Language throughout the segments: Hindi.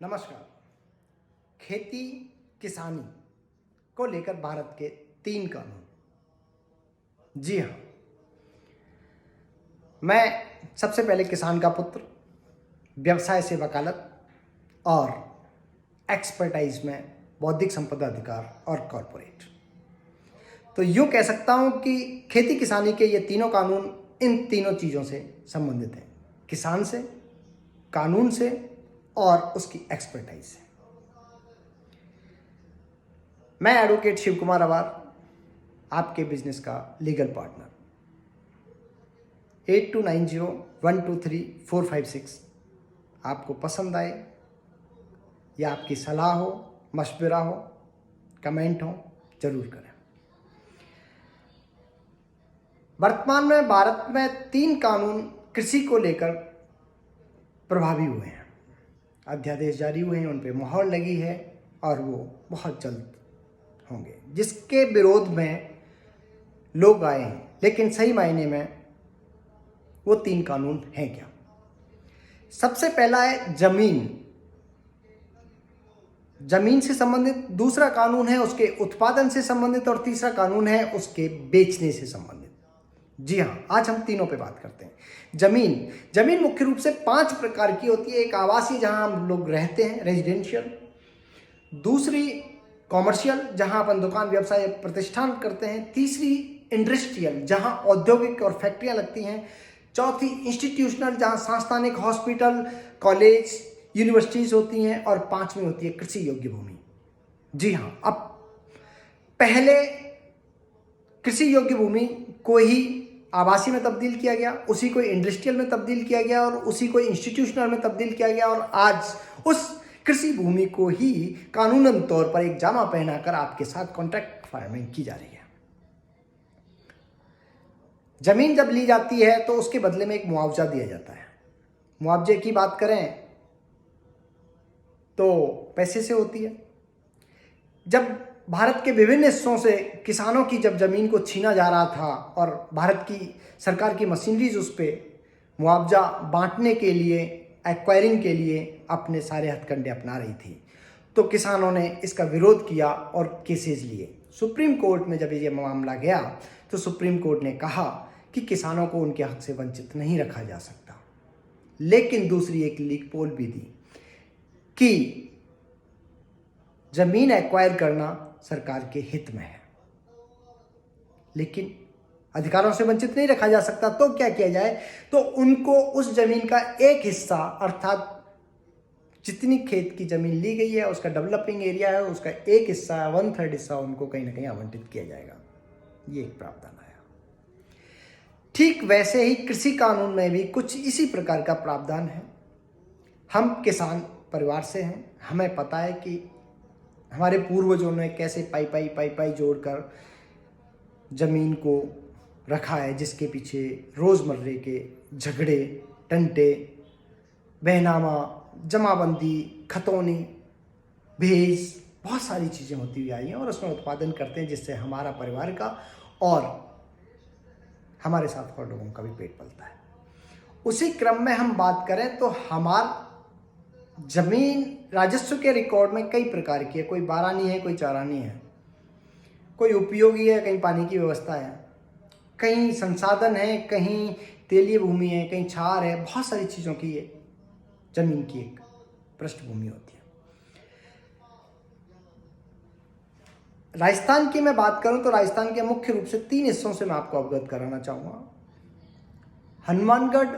नमस्कार। खेती किसानी को लेकर भारत के 3 कानून। जी हाँ, मैं सबसे पहले किसान का पुत्र, व्यवसाय से वकालत और एक्सपर्टाइज में बौद्धिक संपदा अधिकार और कॉरपोरेट। तो यूँ कह सकता हूँ कि खेती किसानी के ये तीनों कानून इन तीनों चीज़ों से संबंधित हैं, किसान से, कानून से और उसकी एक्सपर्टाइज से। मैं एडवोकेट शिव कुमार अवार, आपके बिजनेस का लीगल पार्टनर। 8290123456 आपको पसंद आए या आपकी सलाह हो, मशवरा हो, कमेंट हो, जरूर करें। वर्तमान में भारत में 3 कानून कृषि को लेकर प्रभावी हुए हैं, अध्यादेश जारी हुए हैं, उन पर मोहर लगी है और वो बहुत जल्द होंगे, जिसके विरोध में लोग आए हैं। लेकिन सही मायने में वो 3 कानून हैं क्या? सबसे पहला है जमीन से संबंधित, दूसरा कानून है उसके उत्पादन से संबंधित और तीसरा कानून है उसके बेचने से संबंधित। जी हाँ, आज हम तीनों पे बात करते हैं। जमीन मुख्य रूप से 5 प्रकार की होती है। एक आवासीय, जहां हम लोग रहते हैं, रेजिडेंशियल। दूसरी कॉमर्शियल, जहां अपन दुकान, व्यवसाय, प्रतिष्ठान करते हैं। तीसरी इंडस्ट्रियल, जहां औद्योगिक और फैक्ट्रियां लगती हैं। चौथी इंस्टीट्यूशनल, जहां सांस्थानिक, हॉस्पिटल, कॉलेज, यूनिवर्सिटीज होती हैं। और 5वीं होती है कृषि योग्य भूमि। जी हाँ, अब पहले कृषि योग्य भूमि को ही आवासीय में तब्दील किया गया, उसी को इंडस्ट्रियल में तब्दील किया गया और उसी को इंस्टीट्यूशनल में तब्दील किया गया। और आज उस कृषि भूमि को ही कानूनन तौर पर एक जामा पहनाकर आपके साथ कॉन्ट्रैक्ट फार्मिंग की जा रही है। जमीन जब ली जाती है तो उसके बदले में एक मुआवजा दिया जाता है। मुआवजे की बात करें तो पैसे से होती है। जब भारत के विभिन्न हिस्सों से किसानों की जब जमीन को छीना जा रहा था और भारत की सरकार की मशीनरीज उस पर मुआवजा बांटने के लिए, एक्वायरिंग के लिए अपने सारे हथकंडे अपना रही थी, तो किसानों ने इसका विरोध किया और केसेस लिए। सुप्रीम कोर्ट में जब ये मामला गया तो सुप्रीम कोर्ट ने कहा कि किसानों को उनके हक से वंचित नहीं रखा जा सकता। लेकिन दूसरी एक लीक पोल भी दी कि जमीन एक्वायर करना सरकार के हित में है, लेकिन अधिकारों से वंचित नहीं रखा जा सकता। तो क्या किया जाए? तो उनको उस जमीन का एक हिस्सा, अर्थात जितनी खेत की जमीन ली गई है, उसका डेवलपिंग एरिया है, उसका एक हिस्सा, 1/3 हिस्सा उनको कहीं ना कहीं आवंटित किया जाएगा। ये एक प्रावधान आया। ठीक वैसे ही कृषि कानून में भी कुछ इसी प्रकार का प्रावधान है। हम किसान परिवार से हैं, हमें पता है कि हमारे पूर्वजों ने कैसे पाई जोड़कर जमीन को रखा है, जिसके पीछे रोजमर्रे के झगड़े, टंटे, बहनामा, जमाबंदी, खतौनी, भेज, बहुत सारी चीज़ें होती हुई आई हैं और उसमें उत्पादन करते हैं, जिससे हमारा परिवार का और हमारे साथ और लोगों का भी पेट पलता है। उसी क्रम में हम बात करें तो हमारा जमीन राजस्व के रिकॉर्ड में कई प्रकार की है। कोई बारानी है, कोई चारानी है, कोई उपयोगी है, कहीं पानी की व्यवस्था है, कहीं संसाधन है, कहीं तेलीय भूमि है, कहीं क्षार है। बहुत सारी चीज़ों की ये जमीन की एक पृष्ठभूमि होती है। राजस्थान की मैं बात करूं तो राजस्थान के मुख्य रूप से 3 हिस्सों से मैं आपको अवगत कराना चाहूँगा। हनुमानगढ़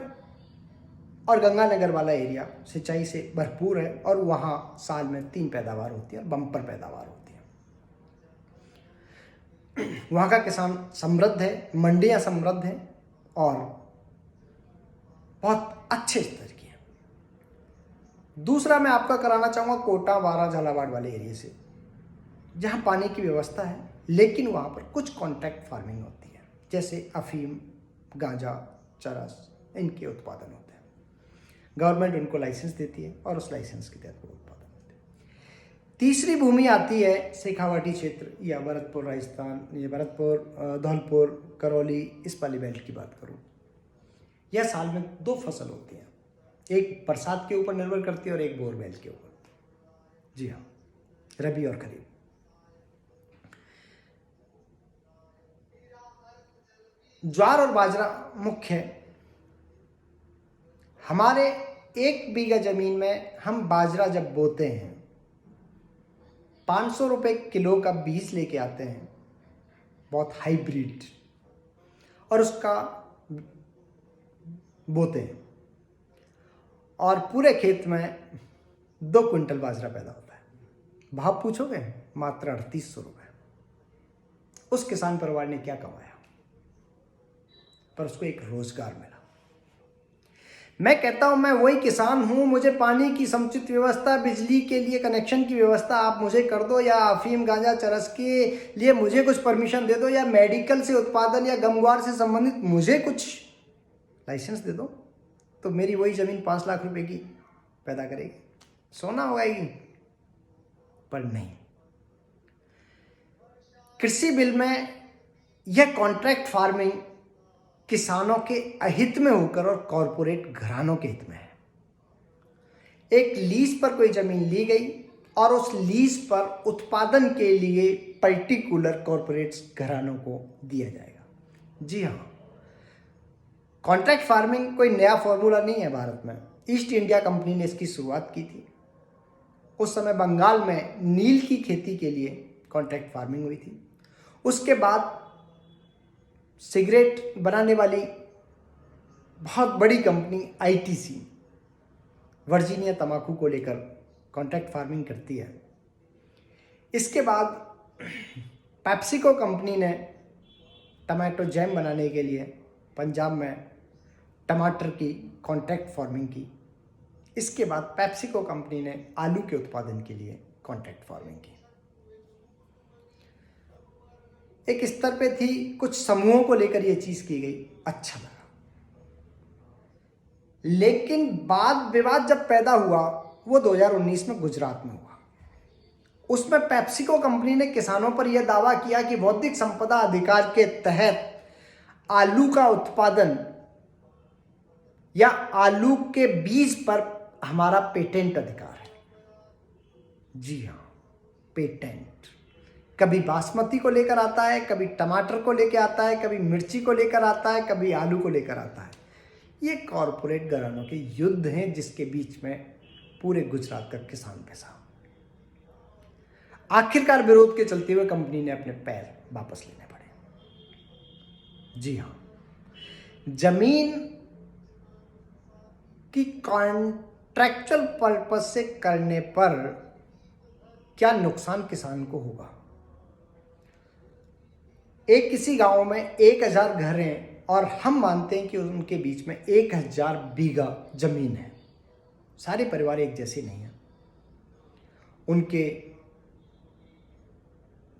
और गंगानगर वाला एरिया सिंचाई से भरपूर है और वहाँ साल में 3 पैदावार होती है और बम्पर पैदावार होती है। वहाँ का किसान समृद्ध है, मंडियाँ समृद्ध हैं और बहुत अच्छे स्तर की है। दूसरा मैं आपका कराना चाहूँगा कोटा, वारा, झालावाड़ वाले एरिया से, जहाँ पानी की व्यवस्था है लेकिन वहाँ पर कुछ कॉन्ट्रैक्ट फार्मिंग होती है, जैसे अफीम, गांजा, चरस, इनके उत्पादन होते हैं। गवर्नमेंट उनको लाइसेंस देती है और उस लाइसेंस के तहत वो उत्पादन होते हैं। तीसरी भूमि आती है शेखावाटी क्षेत्र या भरतपुर राजस्थान, ये भरतपुर, धौलपुर, करौली, इस वाली बेल्ट की बात करूँ, यह साल में 2 फसल होती हैं। एक बरसात के ऊपर निर्भर करती है और एक बोरवेल के ऊपर। जी हाँ, रबी और खरीफ। ज्वार और बाजरा मुख्य है। हमारे 1 बीघा जमीन में हम बाजरा जब बोते हैं 500 रुपये किलो का बीज लेके आते हैं, बहुत हाइब्रिड, और उसका बोते हैं और पूरे खेत में 2 क्विंटल बाजरा पैदा होता है। भाव पूछोगे, मात्र 3800 रुपये। उस किसान परिवार ने क्या कमाया, पर उसको एक रोजगार मिला। मैं कहता हूं मैं वही किसान हूं, मुझे पानी की समुचित व्यवस्था, बिजली के लिए कनेक्शन की व्यवस्था आप मुझे कर दो, या अफीम गांजा चरस के लिए मुझे कुछ परमिशन दे दो, या मेडिकल से उत्पादन या गमगवार से संबंधित मुझे कुछ लाइसेंस दे दो, तो मेरी वही जमीन 5 लाख रुपए की पैदा करेगी, सोना उगाएगी। पर नहीं, कृषि बिल में यह कॉन्ट्रैक्ट फार्मिंग किसानों के अहित में होकर और कॉरपोरेट घरानों के हित में है। एक लीज पर कोई जमीन ली गई और उस लीज पर उत्पादन के लिए पर्टिकुलर कॉरपोरेट घरानों को दिया जाएगा। जी हाँ, कॉन्ट्रैक्ट फार्मिंग कोई नया फॉर्मूला नहीं है भारत में। ईस्ट इंडिया कंपनी ने इसकी शुरुआत की थी। उस समय बंगाल में नील की खेती के लिए कॉन्ट्रैक्ट फार्मिंग हुई थी। उसके बाद सिगरेट बनाने वाली बहुत बड़ी कंपनी आईटीसी वर्जीनिया तंबाकू को लेकर कॉन्ट्रैक्ट फार्मिंग करती है। इसके बाद पेप्सिको कंपनी ने टमाटो जैम बनाने के लिए पंजाब में टमाटर की कॉन्ट्रैक्ट फार्मिंग की। इसके बाद पेप्सिको कंपनी ने आलू के उत्पादन के लिए कॉन्ट्रैक्ट फार्मिंग की। एक स्तर पे थी, कुछ समूहों को लेकर यह चीज की गई, अच्छा लगा। लेकिन वाद विवाद जब पैदा हुआ वो 2019 में गुजरात में हुआ। उसमें पेप्सिको कंपनी ने किसानों पर यह दावा किया कि बौद्धिक संपदा अधिकार के तहत आलू का उत्पादन या आलू के बीज पर हमारा पेटेंट अधिकार है। जी हाँ, पेटेंट कभी बासमती को लेकर आता है, कभी टमाटर को लेकर आता है, कभी मिर्ची को लेकर आता है, कभी आलू को लेकर आता है। ये कॉरपोरेट घरानों के युद्ध हैं जिसके बीच में पूरे गुजरात का किसान फंसा। आखिरकार विरोध के चलते हुए कंपनी ने अपने पैर वापस लेने पड़े। जी हाँ, जमीन की कॉन्ट्रैक्चुअल पर्पज से करने पर क्या नुकसान किसान को होगा। एक किसी गांव में 1000 घर हैं और हम मानते हैं कि उनके बीच में 1000 बीघा जमीन है। सारे परिवार एक जैसे नहीं हैं। उनके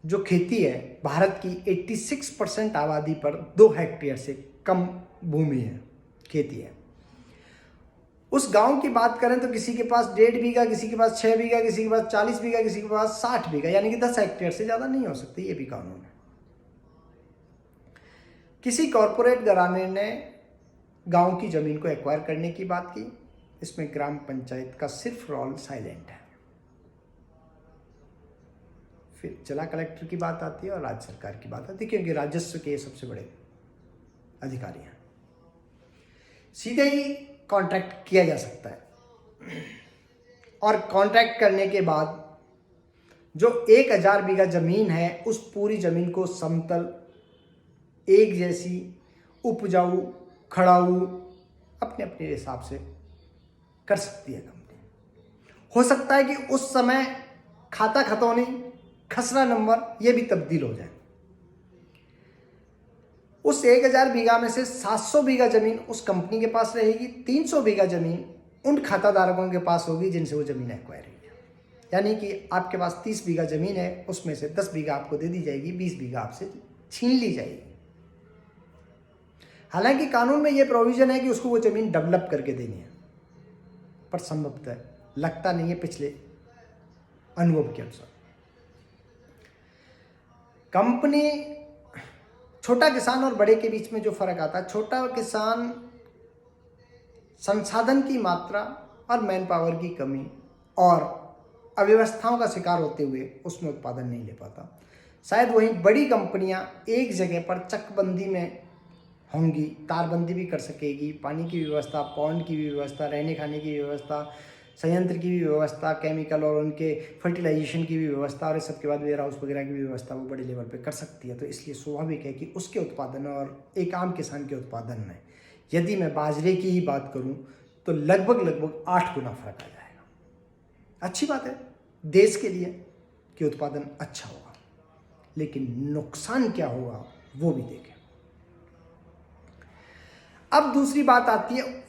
जो खेती है, भारत की 86% आबादी पर 2 हेक्टेयर से कम भूमि है, खेती है। उस गांव की बात करें तो किसी के पास 1.5 बीघा, किसी के पास 6 बीघा, किसी के पास 40 बीघा, किसी के पास 60 बीघा, यानी कि 10 हेक्टेयर से ज़्यादा नहीं हो सकती। ये भी कानून है। किसी कॉरपोरेट घराने ने गांव की ज़मीन को एक्वायर करने की बात की। इसमें ग्राम पंचायत का सिर्फ रोल साइलेंट है। फिर जिला कलेक्टर की बात आती है और राज्य सरकार की बात आती है, क्योंकि राजस्व के सबसे बड़े अधिकारी हैं। सीधे ही कॉन्ट्रैक्ट किया जा सकता है और कॉन्ट्रैक्ट करने के बाद जो 1000 बीघा जमीन है उस पूरी जमीन को समतल, एक जैसी, उपजाऊ, खड़ाऊ अपने अपने हिसाब से कर सकती है कंपनी। हो सकता है कि उस समय खाता खतौनी, खसरा नंबर ये भी तब्दील हो जाए। उस 1000 बीघा में से 700 बीघा जमीन उस कंपनी के पास रहेगी, 300 बीघा जमीन उन खाताधारकों के पास होगी जिनसे वो जमीन एक्वायर हुई है। यानी कि आपके पास 30 बीघा जमीन है, उसमें से 10 बीघा आपको दे दी जाएगी, 20 बीघा आपसे छीन ली जाएगी। हालांकि कानून में यह प्रोविजन है कि उसको वो जमीन डेवलप करके देनी है, पर संभवतः लगता नहीं है पिछले अनुभव के अनुसार। कंपनी, छोटा किसान और बड़े के बीच में जो फर्क आता है, छोटा किसान संसाधन की मात्रा और मैन पावर की कमी और अव्यवस्थाओं का शिकार होते हुए उसमें उत्पादन नहीं ले पाता। शायद वहीं बड़ी कंपनियां एक जगह पर चकबंदी में होंगी, तारबंदी भी कर सकेगी, पानी की व्यवस्था, पॉन्ड की भी व्यवस्था, रहने खाने की व्यवस्था, संयंत्र की भी व्यवस्था, केमिकल और उनके फर्टिलाइजेशन की भी व्यवस्था, और इस सब के बाद वेयर हाउस वगैरह की भी व्यवस्था वो बड़े लेवल पे कर सकती है। तो इसलिए स्वाभाविक है कि उसके उत्पादन और एक आम किसान के उत्पादन में, यदि मैं बाजरे की ही बात करूं तो लगभग 8 गुना फर्क आ जाएगा। अच्छी बात है देश के लिए कि उत्पादन अच्छा होगा, लेकिन नुकसान क्या होगा वो भी देखें। अब दूसरी बात आती है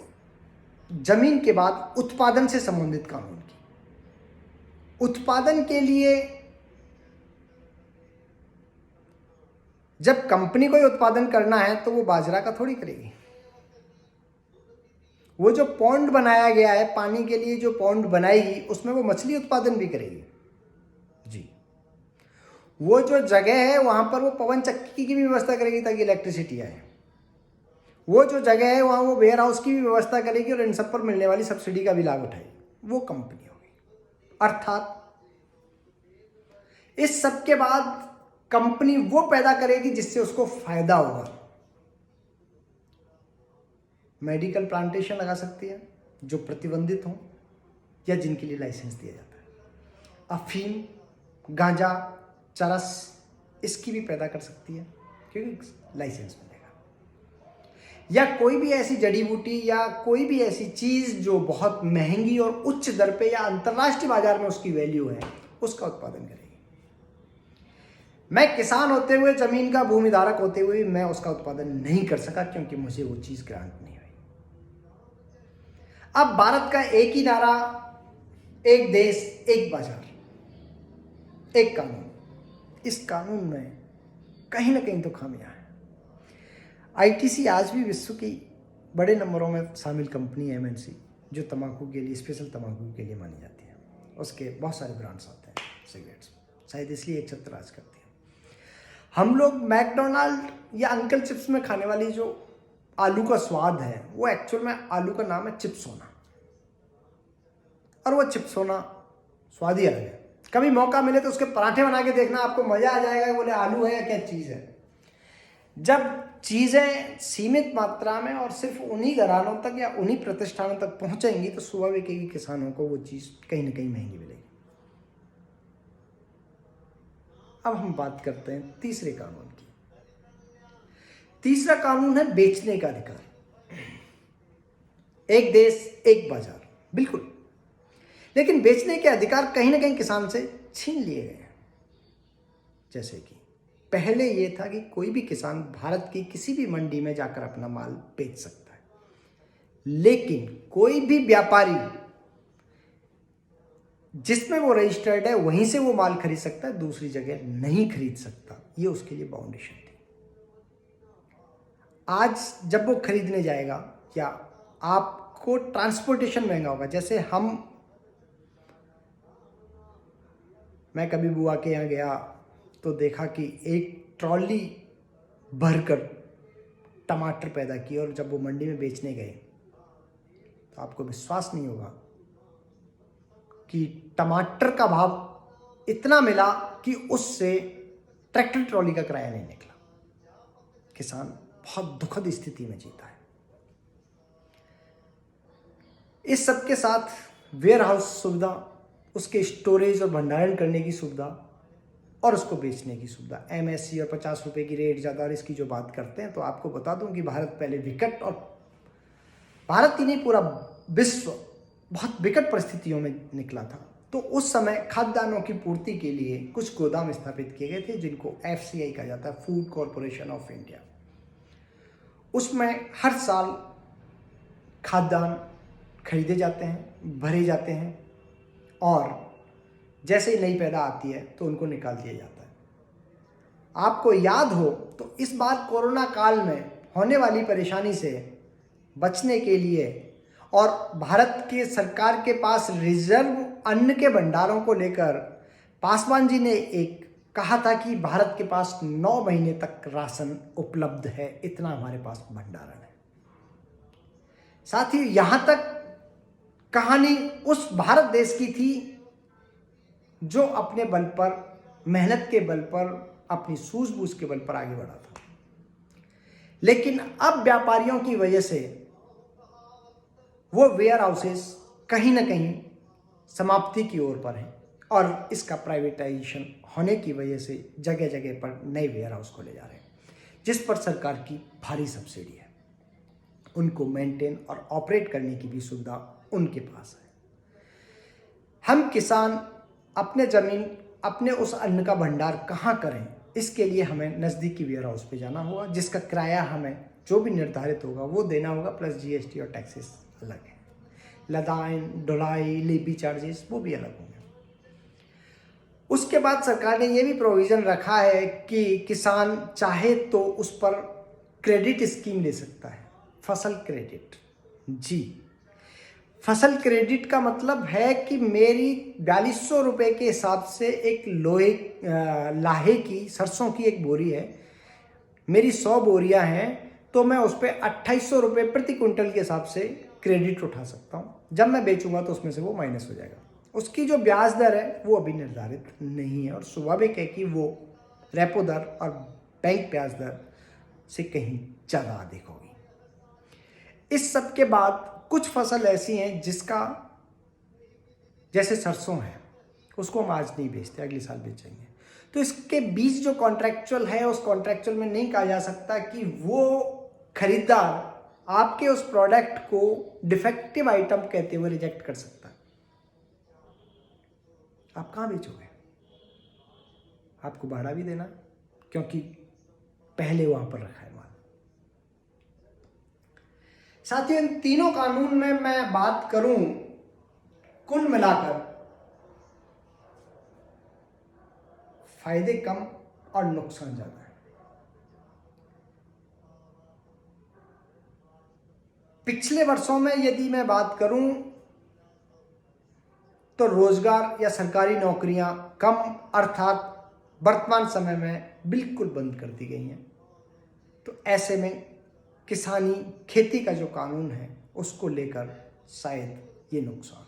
जमीन के बाद उत्पादन से संबंधित कानून की। उत्पादन के लिए जब कंपनी को उत्पादन करना है तो वो बाजरा का थोड़ी करेगी। वो जो पॉन्ड बनाया गया है, पानी के लिए जो पॉन्ड बनाएगी, उसमें वो मछली उत्पादन भी करेगी जी। वो जो जगह है वहां पर वो पवन चक्की की भी व्यवस्था करेगी ताकि इलेक्ट्रिसिटी आए। वो जो जगह है वहां वो वेयर हाउस की भी व्यवस्था करेगी और इन सब पर मिलने वाली सब्सिडी का भी लाभ उठाएगी। वो कंपनी होगी। अर्थात इस सब के बाद कंपनी वो पैदा करेगी जिससे उसको फायदा होगा। मेडिकल प्लांटेशन लगा सकती है जो प्रतिबंधित हो या जिनके लिए लाइसेंस दिया जाता है। अफीम, गांजा, चरस, इसकी भी पैदा कर सकती है क्योंकि लाइसेंस मिलेगा। या कोई भी ऐसी जड़ी बूटी या कोई भी ऐसी चीज जो बहुत महंगी और उच्च दर पे या अंतर्राष्ट्रीय बाजार में उसकी वैल्यू है, उसका उत्पादन करेगी। मैं किसान होते हुए, जमीन का भूमिधारक होते हुए मैं उसका उत्पादन नहीं कर सका क्योंकि मुझे वो चीज ग्रांट नहीं हुई। अब भारत का एक ही नारा, एक देश, एक बाजार, एक कानून। इस कानून में कहीं ना कहीं तो खामियां हैं। आईटीसी आज भी विश्व की बड़े नंबरों में शामिल कंपनी है, एमएनसी, जो तंबाकू के लिए, स्पेशल तंबाकू के लिए मानी जाती है। उसके बहुत सारे ब्रांड्स आते हैं सिगरेट्स, शायद इसलिए एक छत्र राज करती है। हम लोग मैकडोनाल्ड या अंकल चिप्स में खाने वाली जो आलू का स्वाद है, वो एक्चुअल में आलू का नाम है चिप्सोना, और वो चिप्सोना स्वाद ही अलग है। कभी मौका मिले तो उसके पराठे बना के देखना, आपको मजा आ जाएगा। बोले आलू है या क्या चीज है। जब चीजें सीमित मात्रा में और सिर्फ उन्हीं घरानों तक या उन्हीं प्रतिष्ठानों तक पहुंचेंगी तो स्वाभाविक है कि किसानों को वो चीज कहीं ना कहीं महंगी मिलेगी। अब हम बात करते हैं तीसरे कानून की। तीसरा कानून है बेचने का अधिकार। एक देश, एक बाजार, बिल्कुल, लेकिन बेचने के अधिकार कहीं ना कहीं किसान से छीन लिए गए हैं। जैसे कि पहले यह था कि कोई भी किसान भारत की किसी भी मंडी में जाकर अपना माल बेच सकता है, लेकिन कोई भी व्यापारी जिसमें वो रजिस्टर्ड है वहीं से वो माल खरीद सकता है, दूसरी जगह नहीं खरीद सकता। ये उसके लिए बाउंडेशन थी। आज जब वो खरीदने जाएगा, क्या आपको ट्रांसपोर्टेशन महंगा होगा। जैसे मैं कभी बुआ के यहाँ गया तो देखा कि एक ट्रॉली भरकर टमाटर पैदा किए, और जब वो मंडी में बेचने गए तो आपको विश्वास नहीं होगा कि टमाटर का भाव इतना मिला कि उससे ट्रैक्टर ट्रॉली का किराया नहीं निकला। किसान बहुत दुखद स्थिति में जीता है। इस सब के साथ वेयर हाउस सुविधा, उसके स्टोरेज और भंडारण करने की सुविधा और उसको बेचने की सुविधा, एमएससी और 50 रुपए की रेट ज़्यादा, और इसकी जो बात करते हैं तो आपको बता दूं कि भारत पहले विकट, और भारत ही नहीं पूरा विश्व बहुत विकट परिस्थितियों में निकला था। तो उस समय खाद्यान्नों की पूर्ति के लिए कुछ गोदाम स्थापित किए गए थे जिनको एफसीआई कहा जाता है, फूड कॉरपोरेशन ऑफ इंडिया। उसमें हर साल खाद्यान्न खरीदे जाते हैं, भरे जाते हैं, और जैसे ही नई पैदा आती है तो उनको निकाल दिया जाता है। आपको याद हो तो इस बार कोरोना काल में होने वाली परेशानी से बचने के लिए और भारत के सरकार के पास रिजर्व अन्न के भंडारों को लेकर पासवान जी ने एक कहा था कि भारत के पास 9 महीने तक राशन उपलब्ध है, इतना हमारे पास भंडारण है। साथ ही यहां तक कहानी उस भारत देश की थी जो अपने बल पर, मेहनत के बल पर, अपनी सूझबूझ के बल पर आगे बढ़ा था। लेकिन अब व्यापारियों की वजह से वो वेयर हाउसेस कहीं ना कहीं समाप्ति की ओर पर हैं और इसका प्राइवेटाइजेशन होने की वजह से जगह जगह पर नए वेयर हाउस खोले जा रहे हैं, जिस पर सरकार की भारी सब्सिडी है। उनको मेंटेन और ऑपरेट करने की भी सुविधा उनके पास है। हम किसान अपने ज़मीन, अपने उस अन्न का भंडार कहाँ करें, इसके लिए हमें नज़दीकी वेयर हाउस पे जाना होगा, जिसका किराया हमें जो भी निर्धारित होगा वो देना होगा, प्लस जीएसटी और टैक्सेस अलग है। लदान, ढुलाई, लेबी चार्जेस वो भी अलग होंगे। उसके बाद सरकार ने ये भी प्रोविज़न रखा है कि किसान चाहे तो उस पर क्रेडिट स्कीम ले सकता है, फसल क्रेडिट। जी, फसल क्रेडिट का मतलब है कि मेरी 4200 रुपये के हिसाब से एक लाहे की सरसों की एक बोरी है, मेरी 100 बोरियां हैं, तो मैं उस पर 2800 रुपये प्रति क्विंटल के हिसाब से क्रेडिट उठा सकता हूँ। जब मैं बेचूंगा तो उसमें से वो माइनस हो जाएगा। उसकी जो ब्याज दर है वो अभी निर्धारित नहीं है और स्वाभाविक है कि वो रेपो दर और बैंक ब्याज दर से कहीं ज़्यादा अधिक होगी। इस सब के बाद कुछ फसल ऐसी हैं जिसका, जैसे सरसों है, उसको हम आज नहीं बेचते, अगले साल बेचेंगे, तो इसके बीच जो कॉन्ट्रैक्चुअल है, उस कॉन्ट्रैक्चुअल में नहीं कहा जा सकता कि वो खरीदार आपके उस प्रोडक्ट को डिफेक्टिव आइटम कहते हुए रिजेक्ट कर सकता है। आप कहाँ बेचोगे? आपको भाड़ा भी देना, क्योंकि पहले वहां पर रखा है माल। साथियों, इन तीनों कानून में मैं बात करूं, कुल मिलाकर फायदे कम और नुकसान ज्यादा है। पिछले वर्षों में यदि मैं बात करूं तो रोजगार या सरकारी नौकरियां कम, अर्थात वर्तमान समय में बिल्कुल बंद कर दी गई हैं। तो ऐसे में किसानी, खेती का जो कानून है उसको लेकर शायद ये नुकसान है।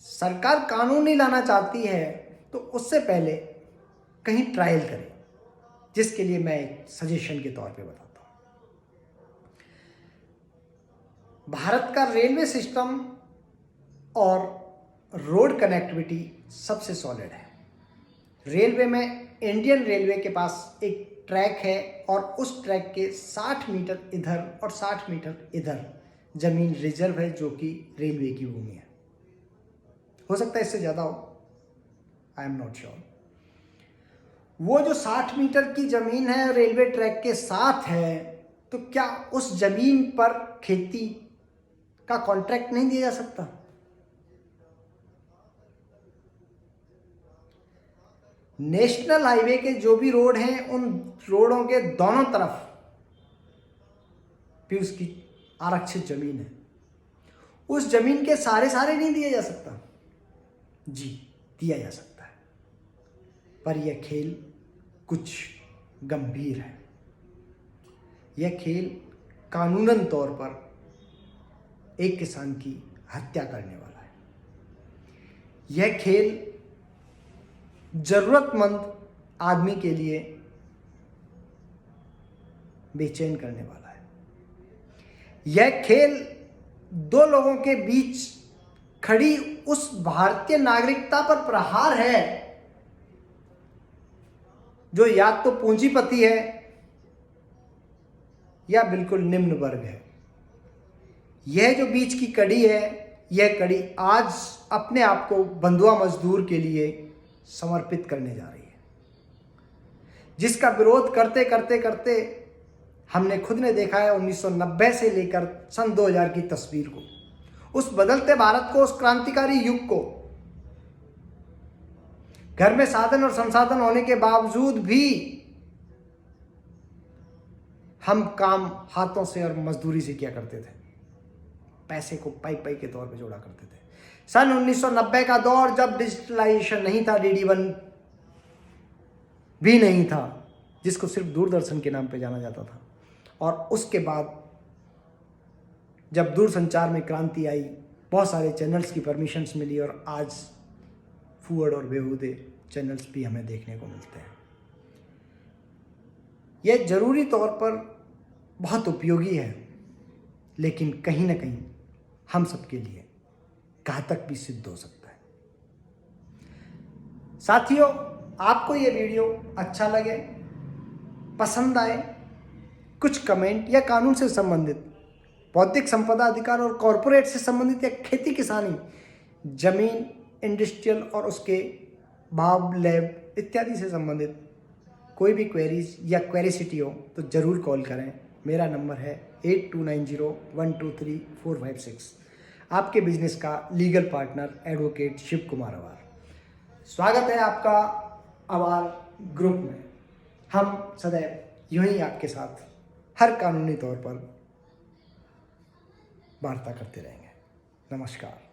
सरकार कानून नहीं लाना चाहती है तो उससे पहले कहीं ट्रायल करे, जिसके लिए मैं एक सजेशन के तौर पे बताता हूं। भारत का रेलवे सिस्टम और रोड कनेक्टिविटी सबसे सॉलिड है। रेलवे में इंडियन रेलवे के पास एक ट्रैक है और उस ट्रैक के 60 मीटर इधर और 60 मीटर इधर जमीन रिजर्व है, जो कि रेलवे की भूमि है। हो सकता है इससे ज़्यादा हो, आई एम नॉट श्योर। वो जो 60 मीटर की जमीन है रेलवे ट्रैक के साथ है, तो क्या उस जमीन पर खेती का कॉन्ट्रैक्ट नहीं दिया जा सकता? नेशनल हाईवे के जो भी रोड हैं, उन रोडों के दोनों तरफ भी उसकी आरक्षित जमीन है। उस जमीन के सारे नहीं दिया जा सकता? जी, दिया जा सकता है, पर यह खेल कुछ गंभीर है। यह खेल कानूनन तौर पर एक किसान की हत्या करने वाला है। यह खेल जरूरतमंद आदमी के लिए बेचैन करने वाला है। यह खेल दो लोगों के बीच खड़ी उस भारतीय नागरिकता पर प्रहार है जो या तो पूंजीपति है या बिल्कुल निम्न वर्ग है। यह जो बीच की कड़ी है, यह कड़ी आज अपने आप को बंधुआ मजदूर के लिए समर्पित करने जा रही है, जिसका विरोध करते करते करते हमने खुद ने देखा है 1990 से लेकर सन 2000 की तस्वीर को, उस बदलते भारत को, उस क्रांतिकारी युग को। घर में साधन और संसाधन होने के बावजूद भी हम काम हाथों से और मजदूरी से किया करते थे, पैसे को पाई पाई के तौर पे जोड़ा करते थे। सन 1990 का दौर, जब डिजिटलाइजेशन नहीं था, DD1 भी नहीं था, जिसको सिर्फ दूरदर्शन के नाम पे जाना जाता था, और उसके बाद जब दूरसंचार में क्रांति आई, बहुत सारे चैनल्स की परमिशंस मिली और आज फूहड़ और बेहूदे चैनल्स भी हमें देखने को मिलते हैं। यह ज़रूरी तौर पर बहुत उपयोगी है, लेकिन कहीं ना कहीं हम सबके लिए घातक भी सिद्ध हो सकता है। साथियों, आपको ये वीडियो अच्छा लगे, पसंद आए, कुछ कमेंट या कानून से संबंधित, बौद्धिक संपदा अधिकार और कॉरपोरेट से संबंधित या खेती किसानी, जमीन, इंडस्ट्रियल और उसके भाव, लैब इत्यादि से संबंधित कोई भी क्वेरीज या क्वेरिसिटी हो तो ज़रूर कॉल करें। मेरा नंबर है 8290123456। आपके बिजनेस का legal partner advocate Shiv Kumar Awar. स्वागत है आपका अवार ग्रुप में। हम सदैव यूं ही आपके साथ हर कानूनी तौर पर वार्ता करते रहेंगे। नमस्कार।